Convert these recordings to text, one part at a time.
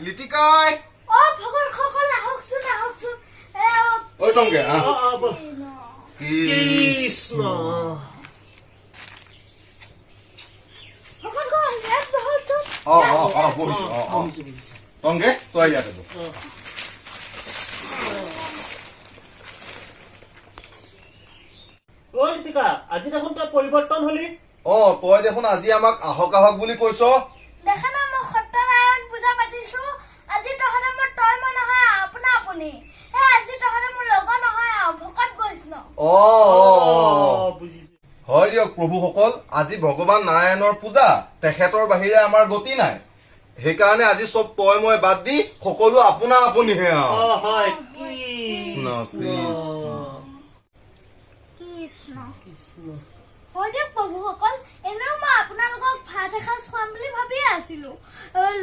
লিটিকাই ভগৱান সকল আহকচোন আহকচোন ঐ টংকে কৃষ্ণ ভগৱান গৈ ইয়াত বহকচোন বহিছো টংকে তই ইয়াতে বহ ঐ লিটিকা আজি দেখোন তই পৰিৱৰ্তন হলি তই দেখোন আজি আমাক আহক আহক বুলি কৈছ দেখা না মই সত্যনাৰায়ণ পূজা পাতিছো আজি তহঁতে মোৰ তই মই নহয় আপোনা আপুনি আজি তহঁতে মোৰ লগত নহয় ভকত বৈষ্ণৱ বুজিছো হয় দিয়ক প্ৰভুসকল আজি ভগৱান নাৰায়ণৰ পূজা তেখেতৰ বাহিৰে আমাৰ গতি নাই সেইকাৰণে আজি চব তই মই বাদ দি সকলো আপোনা আপুনিহে হয় কৃষ্ণ কৃষ্ণ কৃষ্ণ হয় দিয়ক প্ৰভুসকল এনেও মই আপোনালোকক ভাত এসাঁজ খুৱাম বুলি ভাবিয়ে আছিলো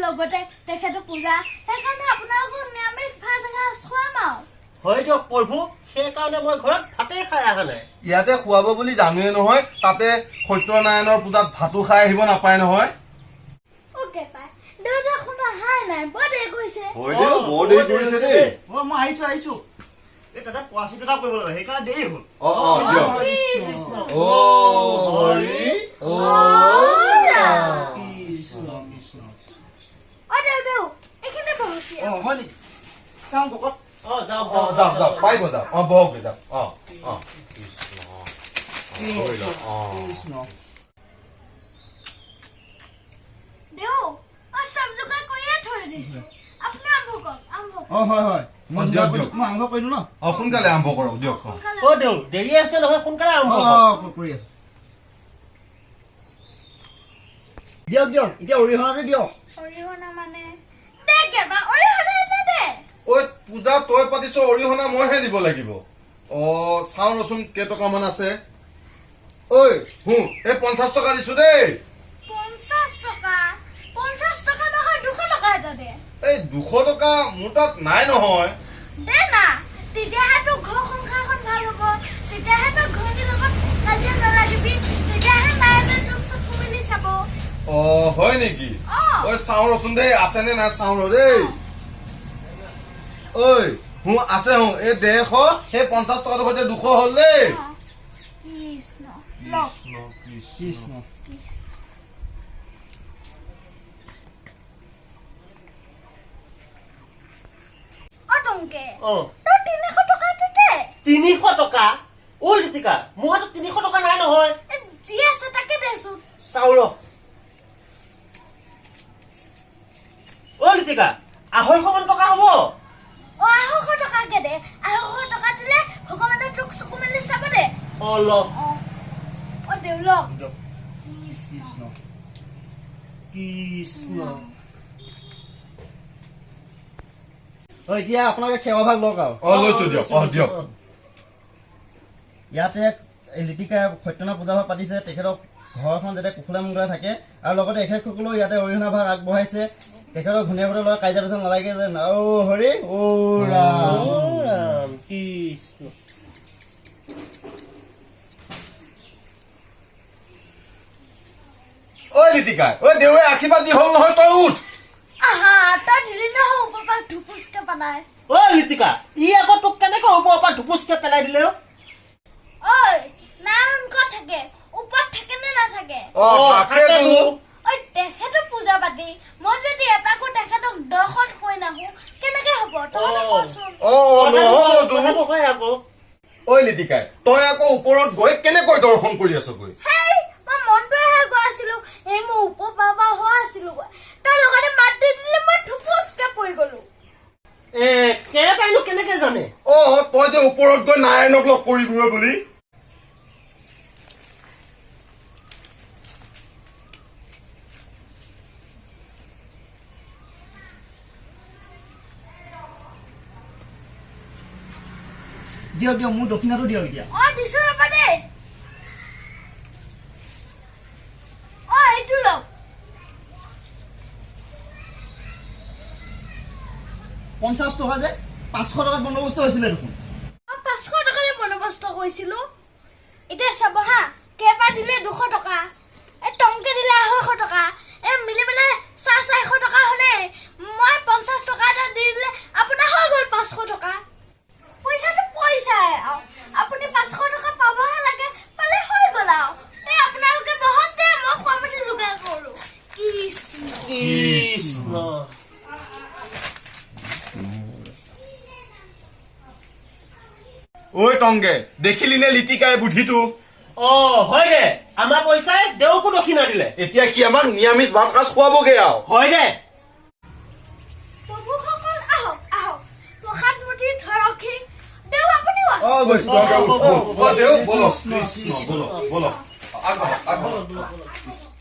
লগতে তেখেতৰ পূজা সেইকাৰণে আপোনালোকক নিৰামিষ ভাত এসাঁজ খুৱাম আৰু হয় দিয়ক প্ৰভু সেইকাৰণে মই ঘৰত ভাতেই খাই অহা নাই ইয়াতে খুৱাব বুলি জানোৱে নহয় তাতে সত্যনাৰায়ণৰ পূজাত ভাতো খাই আহিব নাপায় নহয় অ'কে পাই দেউতা কোনো অহাই নাই বৰ দেৰি কৰিছে বৰ দেৰি কৰিছে দেই মই আহিছো এই তাতে পৰাচিত এটা কৰিব লাগে সেইকাৰণে দেৰি হ'ল হৰি কৃষ্ণ কৃষ্ণ দেউ এইখিনি বহক হয় নেকি চাওঁ ভকত যাওক যাওক পাৰিব যাওক বহকগে যাওক কৃষ্ণ দেউ চব যোগাৰ কৰিয়ে থৈ দিছো আপুনি আৰম্ভ কৰক হয় মই দিয়ক, আৰম্ভ কৰিলো ন সোনকালে আৰম্ভ কৰক দিয়ক দেউ দেৰি আছে নহয় সোনকালে আৰম্ভ কৰি আছো দিয়ক এতিয়া অৰিহণাটো দিয়ক অৰিহণা মানে দে কেবা অৰিহণা এটা দে ঐ পূজা তই পাতিছ অৰিহণা মইহে দিব লাগিব চাওঁ ৰচোন কেইটকামান আছে ঐ এই 50 টকা দিছো দেই 50 টকা নহয় 200 টকা এটা দে এই 200 টকা মোৰ তাত নাই নহয় দে না তেতিয়াহে তোৰ ঘৰ সংসাৰখন ভাল হ'ব তেতিয়াহে তোৰ ঘৰটোৰ লগত কাজিয়া নালাগিবি তেতিয়াহে মায়ে তোক চকু মেলি চাব হয় নেকি ঐ চাওঁ ৰচোন দেই আছে নে নাই চাওঁ ৰ দেই ঐ আছে এই 150 সেই 50 টকাটোৰ সৈতে 200 হ'ল দেই কৃষ্ণ কৃষ্ণ টংকে তোৰ তোৰ 300 টকা দে 300 টকা ঐ লিটিকা মোৰ হাতত 300 টকা নাই নহয় যি আছে তাকে দেচোন চাউল লিটিকা 250 টকা হ'ব 200 টকাকে দে 200 টকা দিলে ভগৱানে তোক চকু মেলি চাব দে ল দেউ লওক কৃষ্ণ কৃষ্ণ এতিয়া আপোনালোকে সেৱাভাগ লওক আৰু লৈছো দিয়ক দিয়ক ইয়াতে লিটিকাই সত্যনাৰায়ণ পূজা ভাগ পাতিছে তেখেতক ঘৰখন যাতে কুশলে মংগলে থাকে আৰু লগতে এখেতসকলেও ইয়াতে অৰিহণা ভাগ আগবঢ়াইছে তেখেতক ঘূণীয়াবলৈ লোৱা কাজিয়া পেচাল নালাগে যে হৰি ৰাম কৃষ্ণ লিটিকাই দেউৰে আশীৰ্বাদ দি হ'ল নহয় তই উঠ তই দিলি নহয় ওপৰপৰা ধুপুচকে পেলাই লিটিকা ই আকৌ তোক কেনেকৈ ওপৰৰ পৰা ধুপুচকে পেলাই দিলে নাৰায়ণ ক'ত থাকে ওপৰত থাকে নে নাথাকে তেখেতৰ পূজা পাতি মই যদি এপাকো তেখেতক দৰ্শন কৰি নাহো কেনেকে হ'ব তহঁতে কচোন নহয় আকৌ লিটিকাই তই আকৌ ওপৰত গৈ কেনেকৈ দৰ্শন কৰি আছগৈ মই মনটোহে গৈ আছিলো মোৰ ওপৰ বাবা হোৱা আছিলো তাৰ লগতে মাত দি দিলে মই ধুপুচকে পৰি গলো কেনেকে জানে তই যে ওপৰত গৈ নাৰায়ণক লগ কৰিবি বুলি দিয়ক মোৰ দক্ষিণাটো দিয়ক এতিয়া দিছো ৰবা দেই এইটো লওক 50 টকা যে 500 টকাত বন্দবস্ত হৈছিলে দেখোন 500 টকাৰে বন্দবস্ত কৰিছিলো এতিয়া চাব হা কেইবাৰ দিলে 200 টকা টংকে দিলে 250 টকা মিলি পেলাই চাহ 400 টকা হ'লে মই 50 টকা এটা দি দিলে আপোনাৰ হৈ গ'ল 500 টকা পইচাটো পইচাই আৰু আপুনি 500 টকা পাবহে লাগে পালে হৈ গ'ল আৰু এই আপোনালোকে বহুত দে মই খোৱা পাতি যোগাৰ কৰো কৃষ্ণ ঐ টংগে দেখিলি নে লিটিকাই বুদ্ধিটো হয় দে আমাৰ পইচাই দেউকো দক্ষিণা দিলে এতিয়া কি আমাক নিৰামিষ ভাত সাজ খুৱাবগে আৰু হয় দে প্ৰভুসকল আহক আহক প্ৰসাদ মুঠি ধৰকহি দেউ আপুনিও আহক দেউ বলক কৃষ্ণ বলক বলক আগবাঢ়ক আগবাঢ়ক